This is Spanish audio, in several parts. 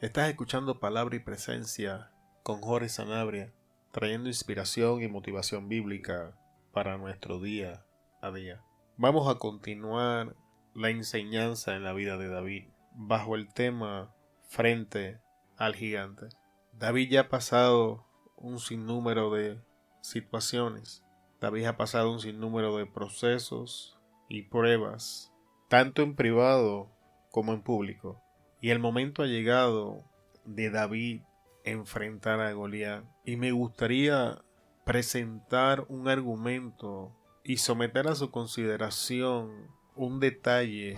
Estás escuchando Palabra y Presencia con Jorge Sanabria, trayendo inspiración y motivación bíblica para nuestro día a día. Vamos a continuar la enseñanza en la vida de David bajo el tema Frente al Gigante. David ya ha pasado un sinnúmero de situaciones. David ha pasado un sinnúmero de procesos y pruebas, tanto en privado como en público. Y el momento ha llegado de David enfrentar a Goliat. Y me gustaría presentar un argumento y someter a su consideración un detalle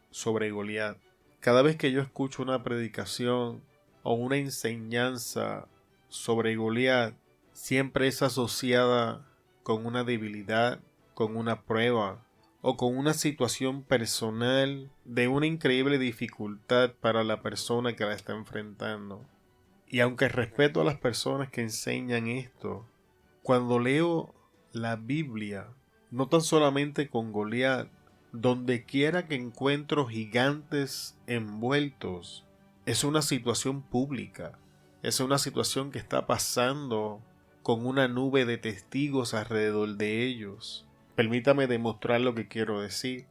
sobre Goliat. Cada vez que yo escucho una predicación o una enseñanza sobre Goliat, siempre es asociada con una debilidad, con una prueba o con una situación personal de una increíble dificultad para la persona que la está enfrentando. Y aunque respeto a las personas que enseñan esto, cuando leo la Biblia, no tan solamente con Goliat, donde quiera que encuentro gigantes envueltos, es una situación pública, es una situación que está pasando con una nube de testigos alrededor de ellos. Permítame demostrar lo que quiero decir.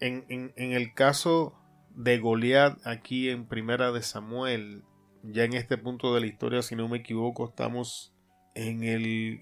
En el caso de Goliat, aquí en Primera de Samuel, ya en este punto de la historia, si no me equivoco, estamos en el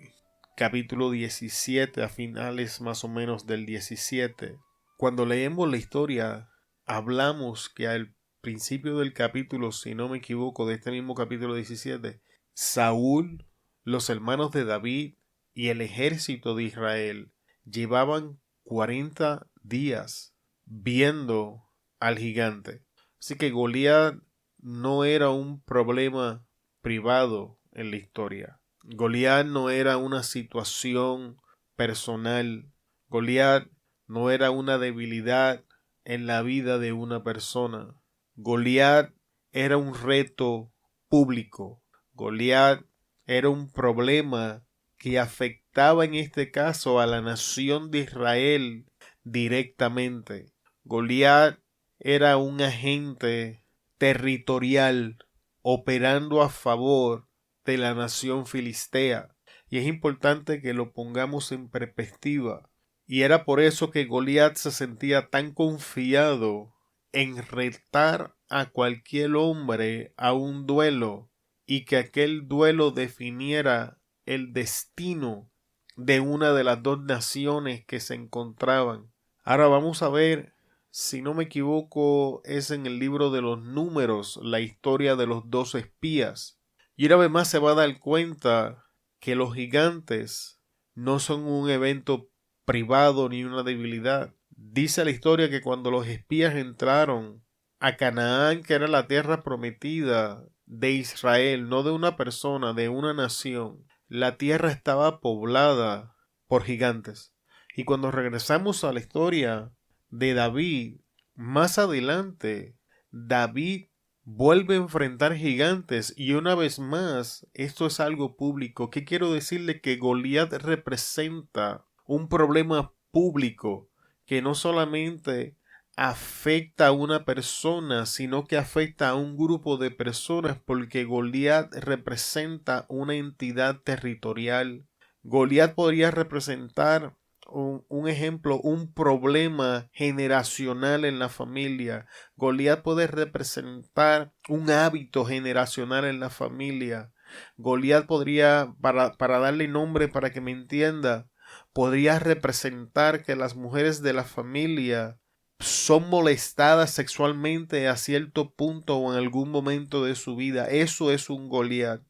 capítulo 17, a finales más o menos del 17. Cuando leemos la historia, hablamos que al principio del capítulo, si no me equivoco, de este mismo capítulo 17, Saúl, los hermanos de David y el ejército de Israel llevaban 40 días viendo al gigante. Así que Goliat no era un problema privado en la historia. Goliat no era una situación personal. Goliat no era una debilidad en la vida de una persona. Goliat era un reto público. Goliat era un problema que afectaba en este caso a la nación de Israel directamente. Goliat era un agente territorial operando a favor de la nación filistea. Y es importante que lo pongamos en perspectiva. Y era por eso que Goliat se sentía tan confiado en retar a cualquier hombre a un duelo y que aquel duelo definiera el destino de una de las dos naciones que se encontraban. Ahora vamos a ver, si no me equivoco, es en el libro de los Números, la historia de los 2 espías. Y una vez más se va a dar cuenta que los gigantes no son un evento privado ni una debilidad. Dice la historia que cuando los espías entraron a Canaán, que era la tierra prometida de Israel, no de una persona, de una nación, la tierra estaba poblada por gigantes. Y cuando regresamos a la historia de David, más adelante, David vuelve a enfrentar gigantes y una vez más, esto es algo público. ¿Qué quiero decirle? Que Goliat representa un problema público que no solamente afecta a una persona, sino que afecta a un grupo de personas, porque Goliat representa una entidad territorial. Goliat podría representar un ejemplo, un problema generacional en la familia. Goliat puede representar un hábito generacional en la familia. Goliat podría, para darle nombre, para que me entienda, podría representar que las mujeres de la familia son molestadas sexualmente a cierto punto o en algún momento de su vida. Eso es un Goliat.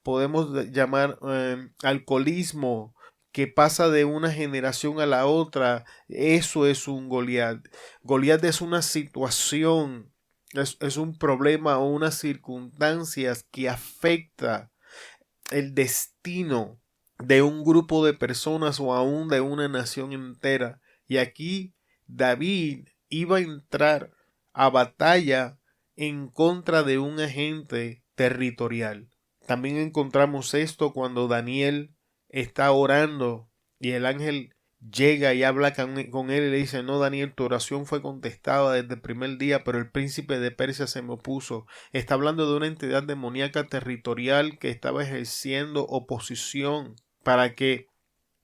Podemos llamar alcoholismo, que pasa de una generación a la otra. Eso es un Goliat. Goliat es una situación, es un problema o unas circunstancias que afecta el destino de un grupo de personas o aún de una nación entera. Y aquí David iba a entrar a batalla en contra de un agente territorial. También encontramos esto cuando Daniel está orando y el ángel llega y habla con él y le dice: no, Daniel, tu oración fue contestada desde el primer día, pero el príncipe de Persia se me opuso. Está hablando de una entidad demoníaca territorial que estaba ejerciendo oposición para que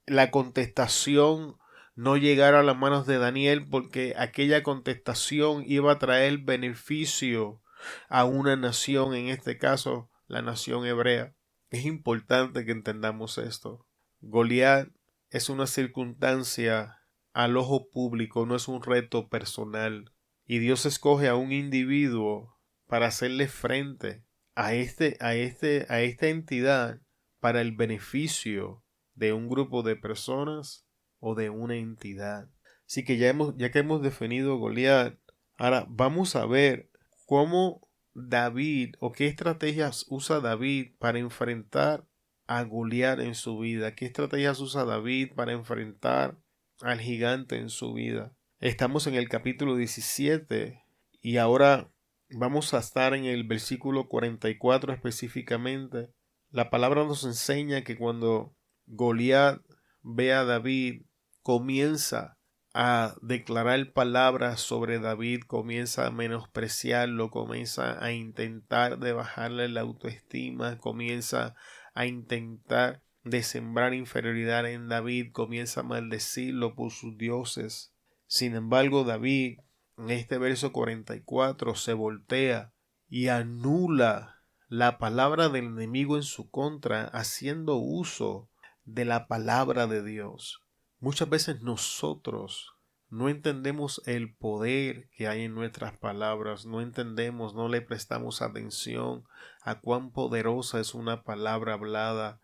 la contestación no llegara a las manos de Daniel, porque aquella contestación iba a traer beneficio a una nación, en este caso la nación hebrea. Es importante que entendamos esto. Goliat es una circunstancia al ojo público, no es un reto personal. Y Dios escoge a un individuo para hacerle frente a esta entidad para el beneficio de un grupo de personas o de una entidad. Así que ya que hemos definido Goliat, ahora vamos a ver cómo David o qué estrategias usa David para enfrentar a Goliat en su vida. ¿Qué estrategias usa David para enfrentar al gigante en su vida? Estamos en el capítulo 17 y ahora vamos a estar en el versículo 44 específicamente. La palabra nos enseña que cuando Goliat ve a David, comienza a declarar palabras sobre David, comienza a menospreciarlo, comienza a intentar de bajarle la autoestima, comienza a intentar de sembrar inferioridad en David, comienza a maldecirlo por sus dioses. Sin embargo, David, en este verso 44, se voltea y anula la palabra del enemigo en su contra, haciendo uso de la palabra de Dios. Muchas veces nosotros no entendemos el poder que hay en nuestras palabras, no entendemos, no le prestamos atención a cuán poderosa es una palabra hablada.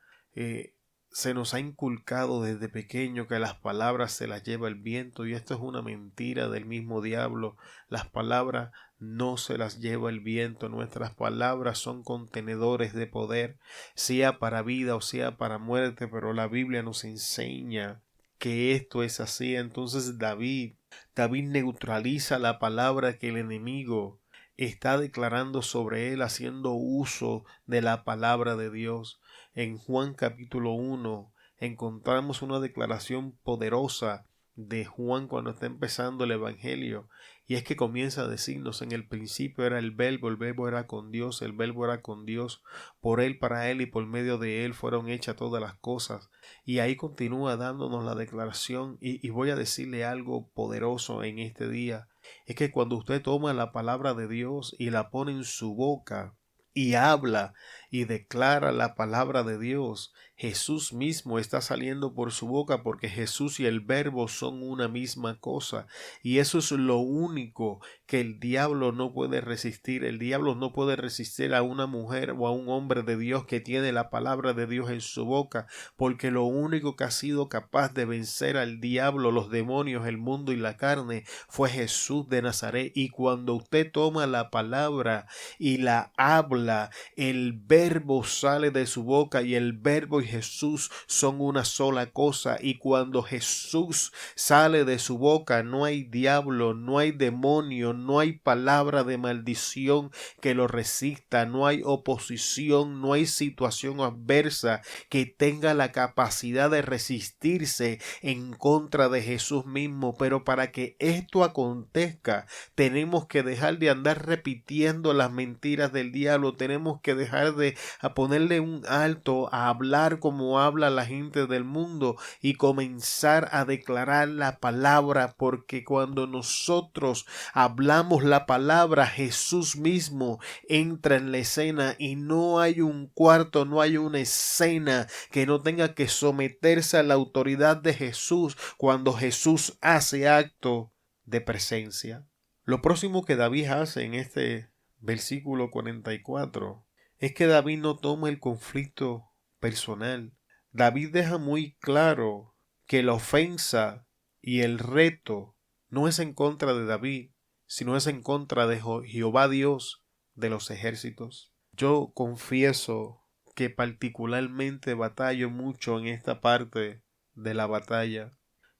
Se nos ha inculcado desde pequeño que las palabras se las lleva el viento, y esto es una mentira del mismo diablo. Las palabras no se las lleva el viento, nuestras palabras son contenedores de poder, sea para vida o sea para muerte, pero la Biblia nos enseña que esto es así. Entonces David neutraliza la palabra que el enemigo está declarando sobre él, haciendo uso de la palabra de Dios. En Juan capítulo 1 encontramos una declaración poderosa de Juan cuando está empezando el Evangelio, y es que comienza a decirnos: en el principio era el verbo era con Dios, el verbo era con Dios, por él, para él y por medio de él fueron hechas todas las cosas. Y ahí continúa dándonos la declaración, y voy a decirle algo poderoso en este día: es que cuando usted toma la palabra de Dios y la pone en su boca y habla y declara la palabra de Dios, Jesús mismo está saliendo por su boca, porque Jesús y el verbo son una misma cosa, y eso es lo único que el diablo no puede resistir. El diablo no puede resistir a una mujer o a un hombre de Dios que tiene la palabra de Dios en su boca, porque lo único que ha sido capaz de vencer al diablo, los demonios, el mundo y la carne fue Jesús de Nazaret. Y cuando usted toma la palabra y la habla, el verbo sale de su boca, y el verbo y Jesús son una sola cosa. Y cuando Jesús sale de su boca, no hay diablo, no hay demonio, no hay palabra de maldición que lo resista, no hay oposición, no hay situación adversa que tenga la capacidad de resistirse en contra de Jesús mismo. Pero para que esto acontezca, tenemos que dejar de andar repitiendo las mentiras del diablo, tenemos que dejar de ponerle un alto a hablar como habla la gente del mundo y comenzar a declarar la palabra, porque cuando nosotros hablamos la palabra, Jesús mismo entra en la escena, y no hay un cuarto, no hay una escena que no tenga que someterse a la autoridad de Jesús cuando Jesús hace acto de presencia. Lo próximo que David hace en este versículo 44 es que David no toma el conflicto personal. David deja muy claro que la ofensa y el reto no es en contra de David, sino es en contra de Jehová Dios de los ejércitos. Yo confieso que particularmente batallo mucho en esta parte de la batalla,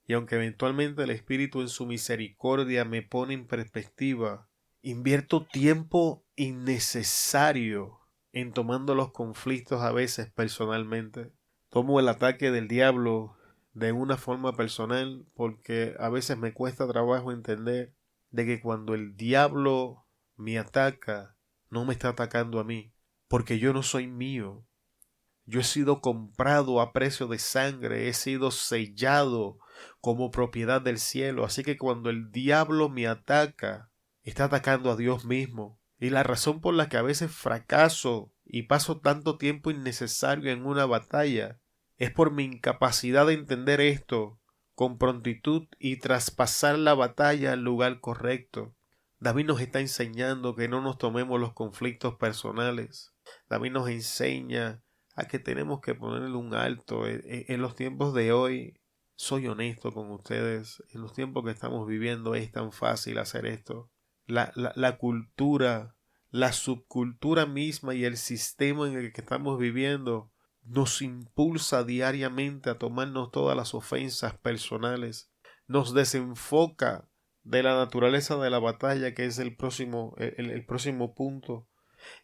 y aunque eventualmente el Espíritu en su misericordia me pone en perspectiva, invierto tiempo innecesario en tomando los conflictos a veces personalmente. Tomo el ataque del diablo de una forma personal, porque a veces me cuesta trabajo entender de que cuando el diablo me ataca, no me está atacando a mí, porque yo no soy mío. Yo he sido comprado a precio de sangre, he sido sellado como propiedad del cielo. Así que cuando el diablo me ataca, está atacando a Dios mismo. Y la razón por la que a veces fracaso y paso tanto tiempo innecesario en una batalla es por mi incapacidad de entender esto con prontitud y traspasar la batalla al lugar correcto. David nos está enseñando que no nos tomemos los conflictos personales. David nos enseña a que tenemos que ponerle un alto. En los tiempos de hoy, soy honesto con ustedes, en los tiempos que estamos viviendo es tan fácil hacer esto. La cultura, la subcultura misma y el sistema en el que estamos viviendo nos impulsa diariamente a tomarnos todas las ofensas personales, nos desenfoca de la naturaleza de la batalla, que es el próximo punto,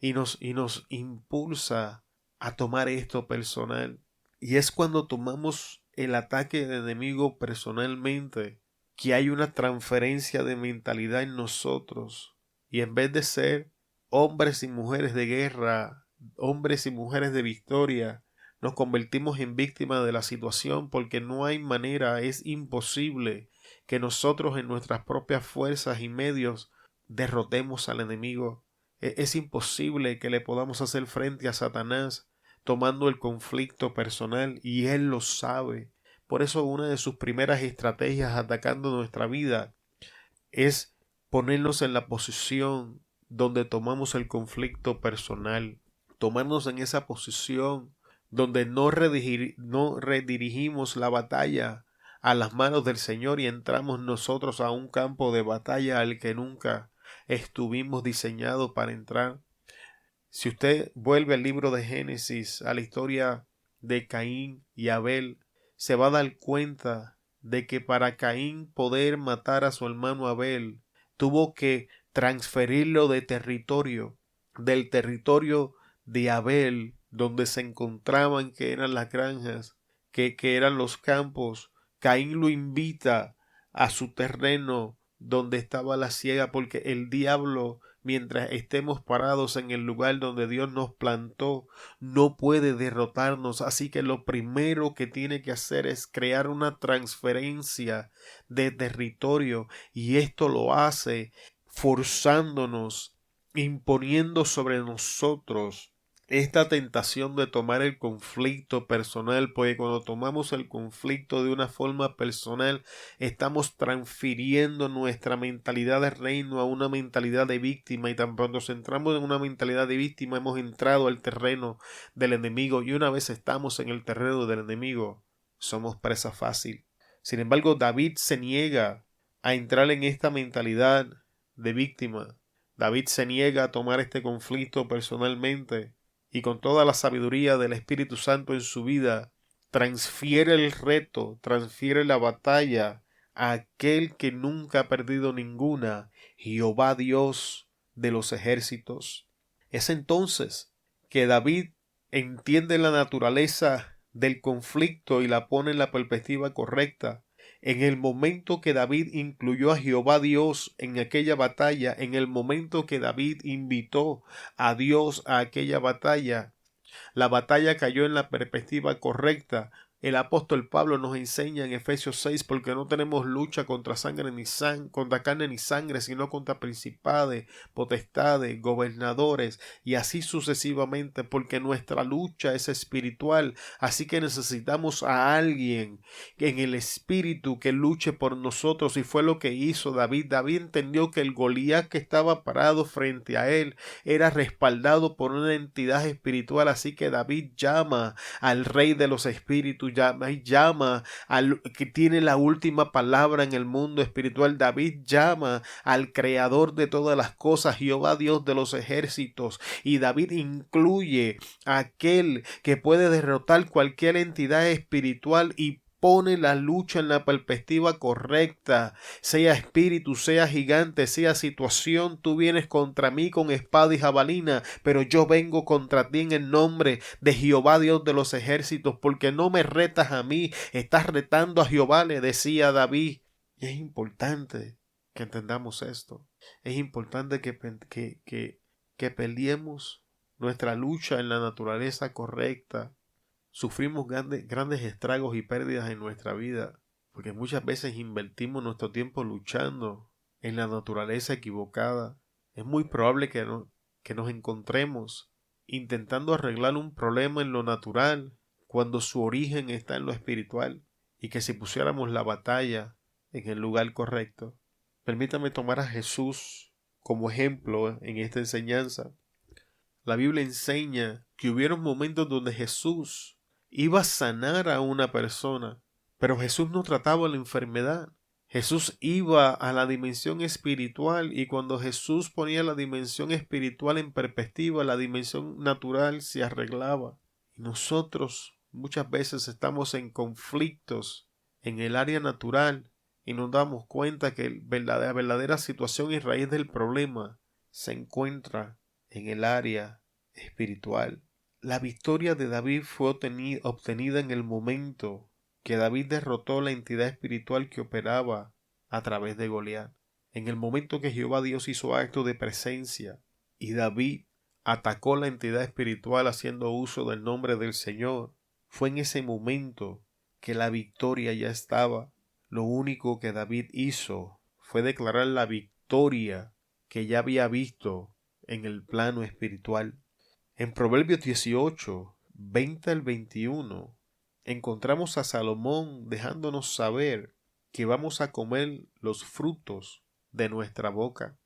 y nos impulsa a tomar esto personal. Y es cuando tomamos el ataque del enemigo personalmente que hay una transferencia de mentalidad en nosotros. Y en vez de ser hombres y mujeres de guerra, hombres y mujeres de victoria, nos convertimos en víctimas de la situación, porque no hay manera, es imposible que nosotros en nuestras propias fuerzas y medios derrotemos al enemigo. Es imposible que le podamos hacer frente a Satanás tomando el conflicto personal, y él lo sabe. Por eso una de sus primeras estrategias atacando nuestra vida es ponernos en la posición donde tomamos el conflicto personal, tomarnos en esa posición donde no redirigimos la batalla a las manos del Señor y entramos nosotros a un campo de batalla al que nunca estuvimos diseñados para entrar. Si usted vuelve al libro de Génesis, a la historia de Caín y Abel, se va a dar cuenta de que para Caín poder matar a su hermano Abel, tuvo que transferirlo de territorio, del territorio de Abel, donde se encontraban, que eran las granjas, que eran los campos. Caín lo invita a su terreno donde estaba la siega, porque el diablo, mientras estemos parados en el lugar donde Dios nos plantó, no puede derrotarnos. Así que lo primero que tiene que hacer es crear una transferencia de territorio, y esto lo hace forzándonos, imponiendo sobre nosotros esta tentación de tomar el conflicto personal, porque cuando tomamos el conflicto de una forma personal, estamos transfiriendo nuestra mentalidad de reino a una mentalidad de víctima, y tan pronto nos entramos en una mentalidad de víctima, hemos entrado al terreno del enemigo, y una vez estamos en el terreno del enemigo, somos presa fácil. Sin embargo, David se niega a entrar en esta mentalidad de víctima. David se niega a tomar este conflicto personalmente, y con toda la sabiduría del Espíritu Santo en su vida, transfiere el reto, transfiere la batalla a aquel que nunca ha perdido ninguna, Jehová Dios de los ejércitos. Es entonces que David entiende la naturaleza del conflicto y la pone en la perspectiva correcta. En el momento que David incluyó a Jehová Dios en aquella batalla, en el momento que David invitó a Dios a aquella batalla, la batalla cayó en la perspectiva correcta. El apóstol Pablo nos enseña en Efesios 6, porque no tenemos lucha contra contra carne ni sangre, sino contra principados, potestades, gobernadores, y así sucesivamente, porque nuestra lucha es espiritual. Así que necesitamos a alguien en el espíritu que luche por nosotros, y fue lo que hizo David. David entendió que el Goliat que estaba parado frente a él era respaldado por una entidad espiritual, así que David llama al Rey de los Espíritus, llama al que tiene la última palabra en el mundo espiritual. David llama al Creador de todas las cosas, Jehová Dios de los ejércitos, y David incluye a aquel que puede derrotar cualquier entidad espiritual y pone la lucha en la perspectiva correcta. Sea espíritu, sea gigante, sea situación, tú vienes contra mí con espada y jabalina, pero yo vengo contra ti en el nombre de Jehová Dios de los ejércitos, porque no me retas a mí, estás retando a Jehová, le decía David. Y es importante que entendamos esto. Es importante que peleemos nuestra lucha en la naturaleza correcta. Sufrimos grandes estragos y pérdidas en nuestra vida, porque muchas veces invertimos nuestro tiempo luchando en la naturaleza equivocada. Es muy probable que nos encontremos intentando arreglar un problema en lo natural, cuando su origen está en lo espiritual, y que si pusiéramos la batalla en el lugar correcto. Permítame tomar a Jesús como ejemplo en esta enseñanza. La Biblia enseña que hubieron momentos donde Jesús iba a sanar a una persona, pero Jesús no trataba la enfermedad. Jesús iba a la dimensión espiritual, y cuando Jesús ponía la dimensión espiritual en perspectiva, la dimensión natural se arreglaba. Y nosotros muchas veces estamos en conflictos en el área natural y nos damos cuenta que la verdadera situación y raíz del problema se encuentra en el área espiritual. La victoria de David fue obtenida en el momento que David derrotó la entidad espiritual que operaba a través de Goliat. En el momento que Jehová Dios hizo acto de presencia y David atacó la entidad espiritual haciendo uso del nombre del Señor, fue en ese momento que la victoria ya estaba. Lo único que David hizo fue declarar la victoria que ya había visto en el plano espiritual. En Proverbios 18, 20 al 21, encontramos a Salomón dejándonos saber que vamos a comer los frutos de nuestra boca.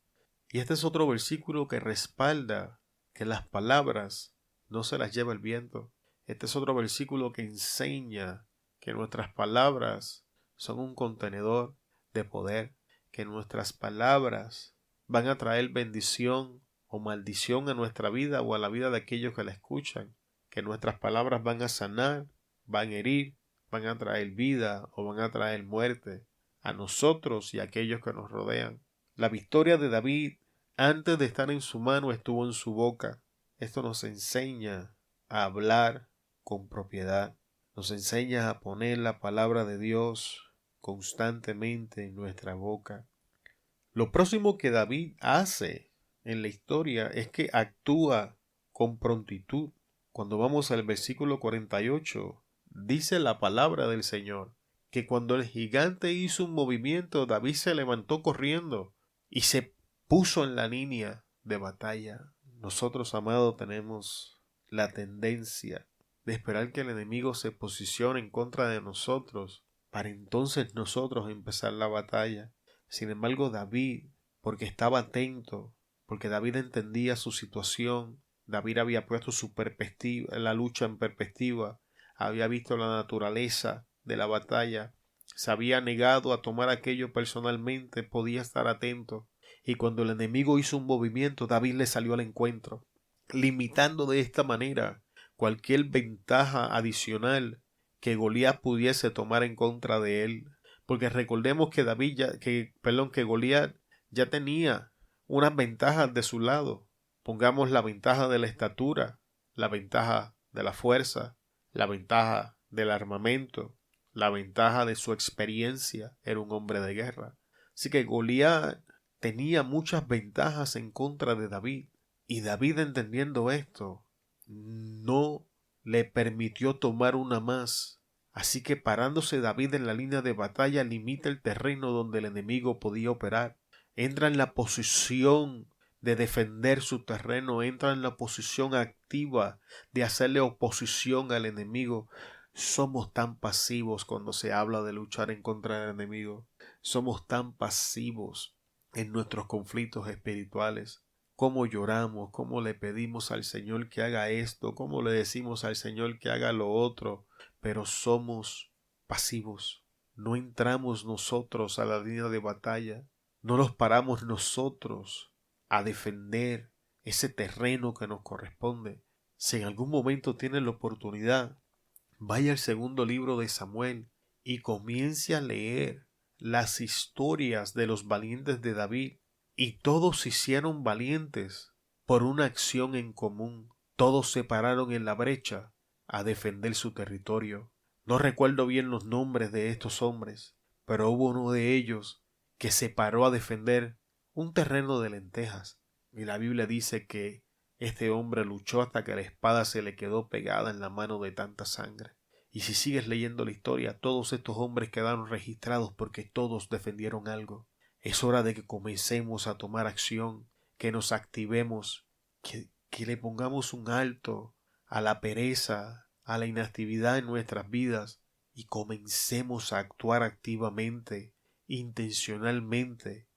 Y este es otro versículo que respalda que las palabras no se las lleva el viento. Este es otro versículo que enseña que nuestras palabras son un contenedor de poder, que nuestras palabras van a traer bendición o maldición a nuestra vida o a la vida de aquellos que la escuchan, que nuestras palabras van a sanar, van a herir, van a traer vida o van a traer muerte a nosotros y a aquellos que nos rodean. La victoria de David antes de estar en su mano estuvo en su boca. Esto nos enseña a hablar con propiedad, nos enseña a poner la palabra de Dios constantemente en nuestra boca. Lo próximo que David hace en la historia es que actúa con prontitud. Cuando vamos al versículo 48, dice la palabra del Señor que cuando el gigante hizo un movimiento, David se levantó corriendo y se puso en la línea de batalla. Nosotros, amados, tenemos la tendencia de esperar que el enemigo se posicione en contra de nosotros para entonces nosotros empezar la batalla. Sin embargo, David, porque estaba atento, porque David entendía su situación, David había puesto su perspectiva, la lucha en perspectiva, había visto la naturaleza de la batalla, se había negado a tomar aquello personalmente, podía estar atento, y cuando el enemigo hizo un movimiento, David le salió al encuentro, limitando de esta manera cualquier ventaja adicional que Goliat pudiese tomar en contra de él. Porque recordemos que que Goliat ya tenía unas ventajas de su lado. Pongamos la ventaja de la estatura, la ventaja de la fuerza, la ventaja del armamento, la ventaja de su experiencia. Era un hombre de guerra. Así que Goliat tenía muchas ventajas en contra de David. Y David, entendiendo esto, no le permitió tomar una más. Así que parándose David en la línea de batalla, limita el terreno donde el enemigo podía operar. Entra en la posición de defender su terreno, entra en la posición activa de hacerle oposición al enemigo. Somos tan pasivos cuando se habla de luchar en contra del enemigo. Somos tan pasivos en nuestros conflictos espirituales. Cómo lloramos, cómo le pedimos al Señor que haga esto, cómo le decimos al Señor que haga lo otro, pero somos pasivos. No entramos nosotros a la línea de batalla, no nos paramos nosotros a defender ese terreno que nos corresponde. Si en algún momento tienen la oportunidad, vaya al segundo libro de Samuel y comience a leer las historias de los valientes de David, y todos se hicieron valientes por una acción en común. Todos se pararon en la brecha a defender su territorio. No recuerdo bien los nombres de estos hombres, pero hubo uno de ellos que se paró a defender un terreno de lentejas. Y la Biblia dice que este hombre luchó hasta que la espada se le quedó pegada en la mano de tanta sangre. Y si sigues leyendo la historia, todos estos hombres quedaron registrados porque todos defendieron algo. Es hora de que comencemos a tomar acción, que nos activemos, que le pongamos un alto a la pereza, a la inactividad en nuestras vidas y comencemos a actuar activamente, intencionalmente,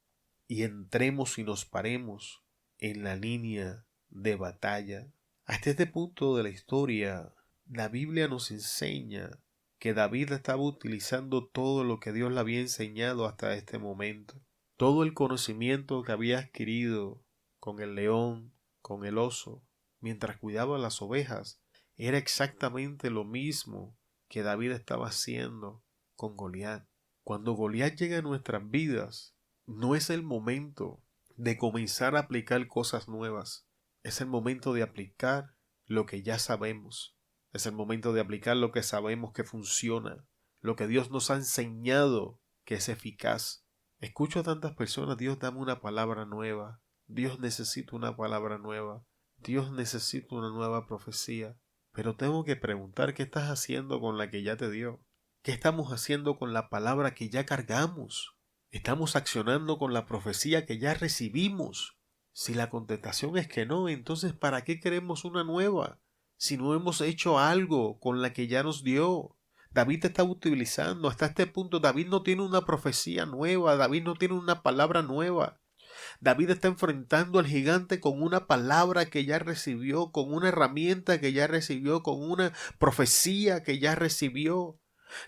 y entremos y nos paremos en la línea de batalla. Hasta este punto de la historia, la Biblia nos enseña que David estaba utilizando todo lo que Dios le había enseñado hasta este momento. Todo el conocimiento que había adquirido con el león, con el oso, mientras cuidaba las ovejas, era exactamente lo mismo que David estaba haciendo con Goliat. Cuando Goliat llega a nuestras vidas, no es el momento de comenzar a aplicar cosas nuevas. Es el momento de aplicar lo que ya sabemos. Es el momento de aplicar lo que sabemos que funciona, lo que Dios nos ha enseñado que es eficaz. Escucho a tantas personas: Dios, dame una palabra nueva. Dios, necesito una palabra nueva. Dios, necesito una nueva profecía. Pero tengo que preguntar: ¿qué estás haciendo con la que ya te dio? ¿Qué estamos haciendo con la palabra que ya cargamos? ¿Estamos accionando con la profecía que ya recibimos? Si la contestación es que no, entonces ¿para qué queremos una nueva? Si no hemos hecho algo con la que ya nos dio. David te está utilizando. Hasta este punto David no tiene una profecía nueva. David no tiene una palabra nueva. David está enfrentando al gigante con una palabra que ya recibió, con una herramienta que ya recibió, con una profecía que ya recibió.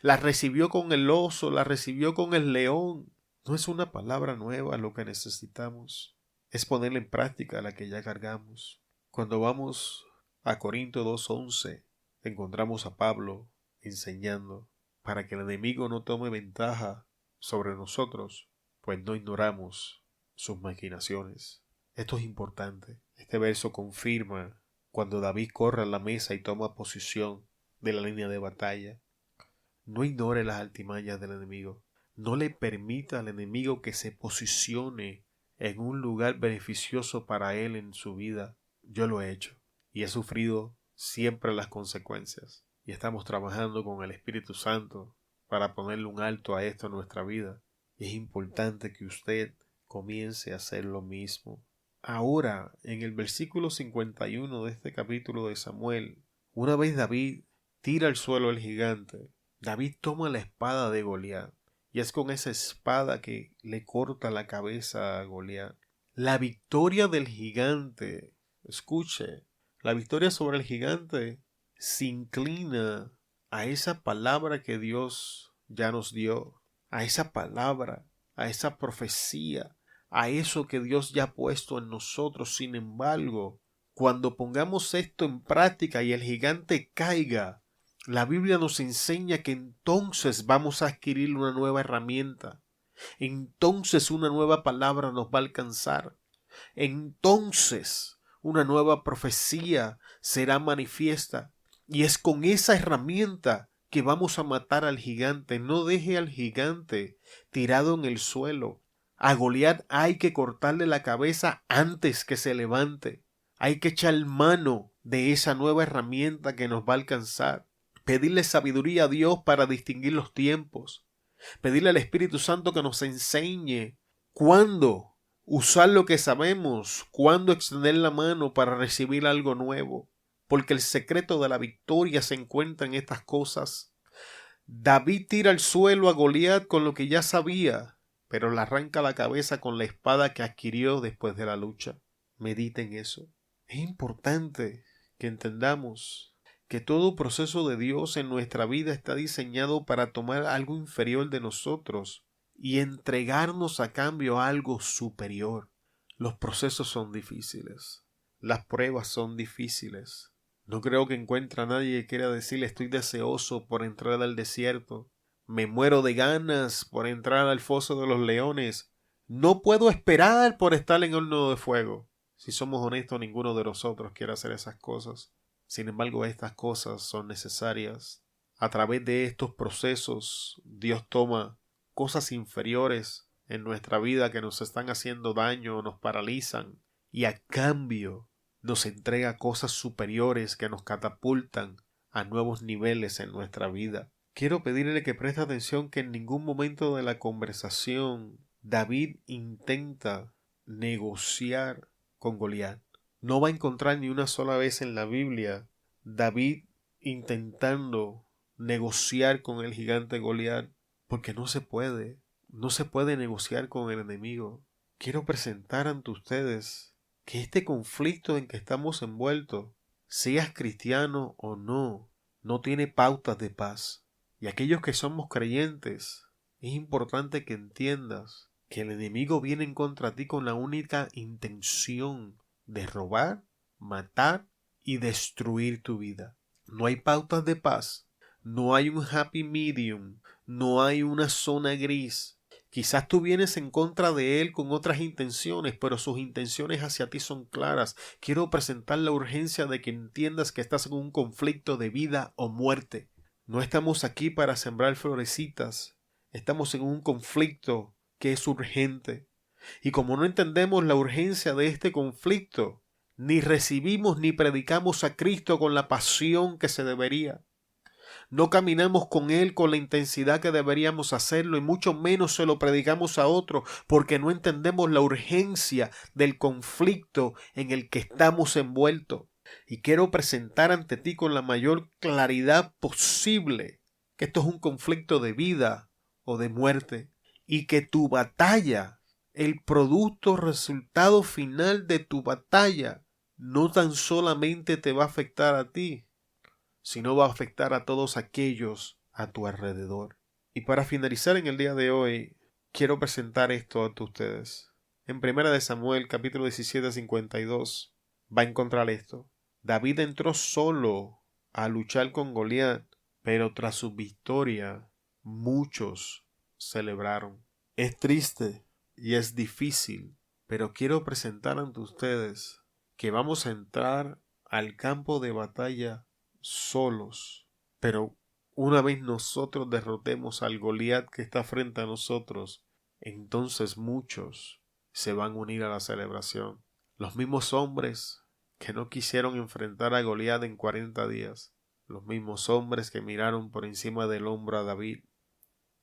La recibió con el oso, la recibió con el león. No es una palabra nueva lo que necesitamos. Es ponerla en práctica la que ya cargamos. Cuando vamos a Corintios 2:11, encontramos a Pablo enseñando: para que el enemigo no tome ventaja sobre nosotros, pues no ignoramos sus maquinaciones. Esto es importante. Este verso confirma cuando David corre a la mesa y toma posición de la línea de batalla. No ignore las artimañas del enemigo. No le permita al enemigo que se posicione en un lugar beneficioso para él en su vida. Yo lo he hecho y he sufrido siempre las consecuencias. Y estamos trabajando con el Espíritu Santo para ponerle un alto a esto en nuestra vida. Y es importante que usted comience a hacer lo mismo. Ahora, en el versículo 51 de este capítulo de Samuel, una vez David tira al suelo al gigante, David toma la espada de Goliat, y es con esa espada que le corta la cabeza a Goliat. La victoria del gigante, escuche, la victoria sobre el gigante se inclina a esa palabra que Dios ya nos dio, a esa palabra, a esa profecía, a eso que Dios ya ha puesto en nosotros. Sin embargo, cuando pongamos esto en práctica y el gigante caiga, la Biblia nos enseña que entonces vamos a adquirir una nueva herramienta. Entonces una nueva palabra nos va a alcanzar. Entonces una nueva profecía será manifiesta. Y es con esa herramienta que vamos a matar al gigante. No deje al gigante tirado en el suelo. A Goliat hay que cortarle la cabeza antes que se levante. Hay que echar mano de esa nueva herramienta que nos va a alcanzar. Pedirle sabiduría a Dios para distinguir los tiempos. Pedirle al Espíritu Santo que nos enseñe cuándo usar lo que sabemos, cuándo extender la mano para recibir algo nuevo. Porque el secreto de la victoria se encuentra en estas cosas. David tira al suelo a Goliat con lo que ya sabía, pero le arranca la cabeza con la espada que adquirió después de la lucha. Medita en eso. Es importante que entendamos que todo proceso de Dios en nuestra vida está diseñado para tomar algo inferior de nosotros y entregarnos a cambio a algo superior. Los procesos son difíciles. Las pruebas son difíciles. No creo que encuentre a nadie que quiera decirle: estoy deseoso por entrar al desierto. Me muero de ganas por entrar al foso de los leones. No puedo esperar por estar en el horno de fuego. Si somos honestos, ninguno de nosotros quiere hacer esas cosas. Sin embargo, estas cosas son necesarias. A través de estos procesos, Dios toma cosas inferiores en nuestra vida que nos están haciendo daño o nos paralizan, y a cambio nos entrega cosas superiores que nos catapultan a nuevos niveles en nuestra vida. Quiero pedirle que preste atención que en ningún momento de la conversación David intenta negociar con Goliat. No va a encontrar ni una sola vez en la Biblia David intentando negociar con el gigante Goliat, porque no se puede. No se puede negociar con el enemigo. Quiero presentar ante ustedes que este conflicto en que estamos envueltos, seas cristiano o no, no tiene pautas de paz. Y aquellos que somos creyentes, es importante que entiendas que el enemigo viene en contra de ti con la única intención de robar, matar y destruir tu vida. No hay pautas de paz, no hay un happy medium, no hay una zona gris. Quizás tú vienes en contra de él con otras intenciones, pero sus intenciones hacia ti son claras. Quiero presentar la urgencia de que entiendas que estás en un conflicto de vida o muerte. No estamos aquí para sembrar florecitas, estamos en un conflicto que es urgente. Y como no entendemos la urgencia de este conflicto, ni recibimos ni predicamos a Cristo con la pasión que se debería. No caminamos con Él con la intensidad que deberíamos hacerlo, y mucho menos se lo predicamos a otro, porque no entendemos la urgencia del conflicto en el que estamos envueltos. Y quiero presentar ante ti con la mayor claridad posible que esto es un conflicto de vida o de muerte, y que tu batalla, el producto resultado final de tu batalla, no tan solamente te va a afectar a ti, sino va a afectar a todos aquellos a tu alrededor. Y para finalizar en el día de hoy, quiero presentar esto ante ustedes. En 1 Samuel capítulo 17, 52 va a encontrar esto. David entró solo a luchar con Goliat, pero tras su victoria muchos celebraron. Es triste y es difícil, pero quiero presentar ante ustedes que vamos a entrar al campo de batalla solos, pero una vez nosotros derrotemos al Goliat que está frente a nosotros, entonces muchos se van a unir a la celebración. Los mismos hombres que no quisieron enfrentar a Goliat en 40 días, los mismos hombres que miraron por encima del hombro a David,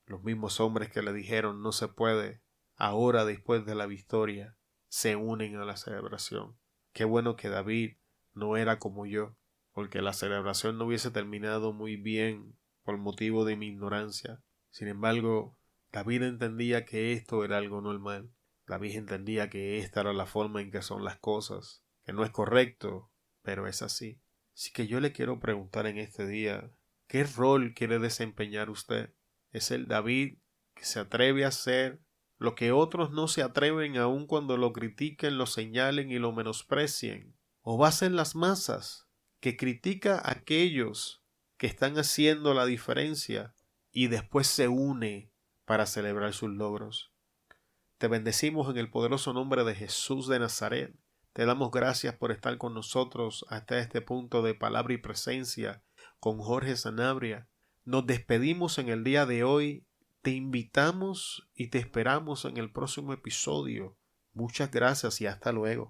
los mismos hombres que le dijeron no se puede, ahora después de la victoria, se unen a la celebración. Qué bueno que David no era como yo, porque la celebración no hubiese terminado muy bien por motivo de mi ignorancia. Sin embargo, David entendía que esto era algo normal. David entendía que esta era la forma en que son las cosas, que no es correcto, pero es así. Así que yo le quiero preguntar en este día, ¿qué rol quiere desempeñar usted? ¿Es el David que se atreve a hacer lo que otros no se atreven aun cuando lo critiquen, lo señalen y lo menosprecien? ¿O va a ser las masas que critica a aquellos que están haciendo la diferencia y después se une para celebrar sus logros? Te bendecimos en el poderoso nombre de Jesús de Nazaret. Te damos gracias por estar con nosotros hasta este punto de palabra y presencia con Jorge Sanabria. Nos despedimos en el día de hoy. Te invitamos y te esperamos en el próximo episodio. Muchas gracias y hasta luego.